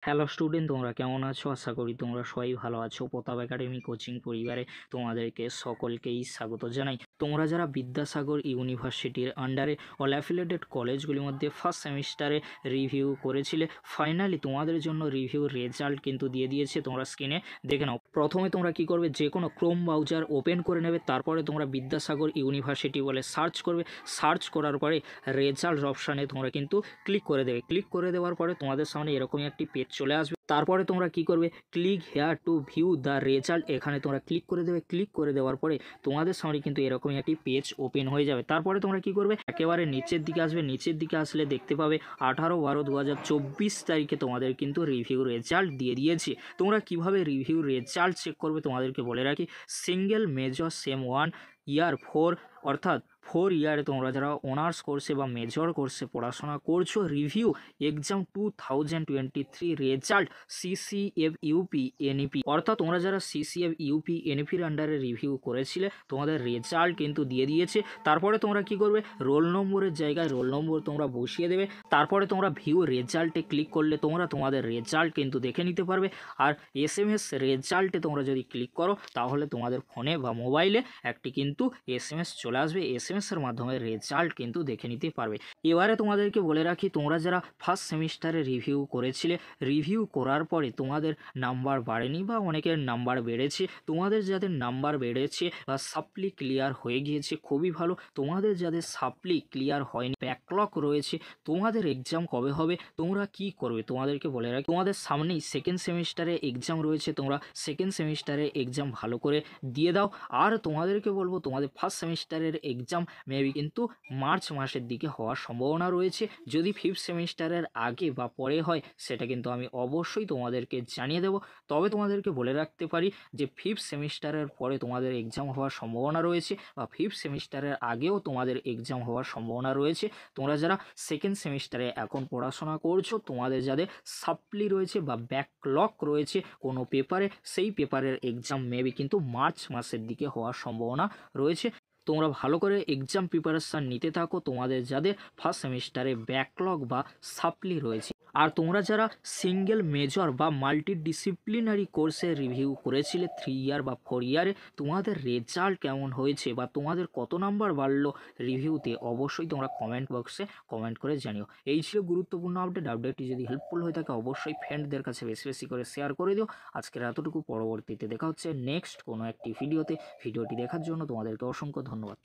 Hello student, তোমরা কেমন আছো? আশা করি তোমরা সবাই ভালো আছো। প্রতাপ একাডেমি কোচিং পরিবারে তোমাদেরকে সকলকেই স্বাগত জানাই। তোমরা যারা বিদ্যাসাগর ইউনিভার্সিটির আন্ডারে অল অ্যাফিলিয়েটেড কলেজগুলির মধ্যে ফার্স্ট সেমিস্টারে রিভিউ করেছিলে, ফাইনালি তোমাদের জন্য রিভিউ রেজাল্ট কিন্তু দিয়ে দিয়েছে। তোমরা স্ক্রিনে দেখে নাও। প্রথমে তোমরা কি করবে, যে কোনো ক্রোম ব্রাউজার ওপেন করে নেবে, তারপরে তোমরা বিদ্যাসাগর ইউনিভার্সিটি বলে সার্চ করবে। সার্চ করার পরে রেজাল্ট অপশানে তোমরা কিন্তু ক্লিক করে দেবে। ক্লিক করে দেওয়ার পরে তোমাদের সামনে এরকমই একটি পেজ চলে আসবে। তারপরে তোমরা কি করবে, click here two view the result, এখানে তোমরা ক্লিক করে দেবে। ক্লিক করে দেওয়ার পরে তোমাদের সামনে কিন্তু এরকমই একটি পেজ ওপেন হয়ে যাবে। তারপরে তোমরা কি করবে, একেবারে নিচের দিকে আসবে। নিচের দিকে আসলে দেখতে পাবে 18/12/2024 তারিখে তোমাদের কিন্তু রিভিউ রেজাল্ট দিয়ে দিয়েছে। তোমরা কিভাবে রিভিউ রেজাল্ট চেক করবে তোমাদেরকে বলে রাখি। সিঙ্গেল মেজর সেম 1 ইয়ার 4, অর্থাৎ 4 ইয়ারে তোমরা যারা অনার্স কোর্সে বা মেজর কোর্সে পড়াশোনা করছো, review exam 2023 result CCF UP NEP, অর্থাৎ তোমরা যারা CCF UP NEPর আন্ডারে রিভিউ করেছিলে তোমাদের রেজাল্ট কিন্তু দিয়ে দিয়েছে। তারপরে তোমরা কি করবে, রোল নম্বরের জায়গায় রোল নম্বর তোমরা বসিয়ে দেবে। তারপরে তোমরা ভিউ রেজাল্টে ক্লিক করলে তোমরা তোমাদের রেজাল্ট কিন্তু দেখে নিতে পারবে। আর SMS রেজাল্টে তোমরা যদি ক্লিক করো তাহলে তোমাদের ফোনে বা মোবাইলে একটি কিন্তু SMS চলে আসবে। SMS-এর মাধ্যমে রেজাল্ট কিন্তু দেখে নিতে পারবে। এবারে তোমাদেরকে বলে রাখি, তোমরা যারা ফার্স্ট সেমিস্টারে রিভিউ করেছিলে, রিভিউ করার পরে তোমাদের নাম্বার বাড়েনি বা অনেকের নাম্বার বেড়েছে, তোমাদের যাদের নাম্বার বেড়েছে বা সাপ্লি ক্লিয়ার হয়ে গিয়েছে খুবই ভালো। তোমাদের যাদের সাপ্লি ক্লিয়ার হয়নি, ব্যাকলগ রয়েছে, তোমাদের এক্সাম কবে হবে, তোমরা কি করবে তোমাদেরকে বলে রাখি। তোমাদের সামনেই সেকেন্ড সেমিস্টারে এক্সাম রয়েছে, তোমরা সেকেন্ড সেমিস্টারে এক্সাম ভালো করে দিয়ে দাও। আর তোমাদেরকে বলবো, তোমাদের ফার্স্ট সেমিস্টারের এক্সাম মেবি কিন্তু মার্চ মাসের দিকে হওয়ার সম্ভাবনা রয়েছে। যদি ফিফথ সেমিস্টারের আগে বা পরে হয় সেটা কিন্তু আমি অবশ্যই তোমাদেরকে জানিয়ে দেব। তবে তোমাদেরকে বলে রাখতে পারি যে ফিফথ সেমিস্টারের পরে তোমাদের এক্সাম হওয়ার সম্ভাবনা রয়েছে বা ফিফথ সেমিস্টারের আগেও তোমাদের এক্সাম হওয়ার সম্ভাবনা রয়েছে। তোমরা যারা সেকেন্ড সেমিস্টারে এখন পড়াশোনা করছো, তোমাদের যাদের সাপ্লি রয়েছে বা ব্যাকলগ রয়েছে কোনো পেপারে, সেই পেপারের এক্সাম মেবি কিন্তু মার্চ মাসের দিকে হওয়ার সম্ভাবনা রয়েছে। তোমরা ভালো করে এক্সাম প্রিপারেশান নিতে থাকো, তোমাদের যাদের ফার্স্ট সেমিস্টারে ব্যাকলগ বা সাপ্লি রয়েছে। আর তোমরা যারা সিঙ্গেল মেজর বা মাল্টিডিসিপ্লিনারি কোর্সে রিভিউ করেছিলে 3 ইয়ার বা 4 ইয়ারে, তোমাদের রেজাল্ট কেমন হয়েছে বা তোমাদের কত নাম্বার বাড়লো রিভিউতে, অবশ্যই তোমরা কমেন্ট বক্সে কমেন্ট করে জানিও। এই ছিল গুরুত্বপূর্ণ আপডেটটি যদি হেল্পফুল হয়ে থাকে অবশ্যই ফ্রেন্ডদের কাছে বেশি বেশি করে শেয়ার করে দিও। আজকের এতটুকু, পরবর্তীতে দেখা হচ্ছে নেক্সট কোনো একটি ভিডিওতে। ভিডিওটি দেখার জন্য তোমাদেরকে অসংখ্য ধন্যবাদ।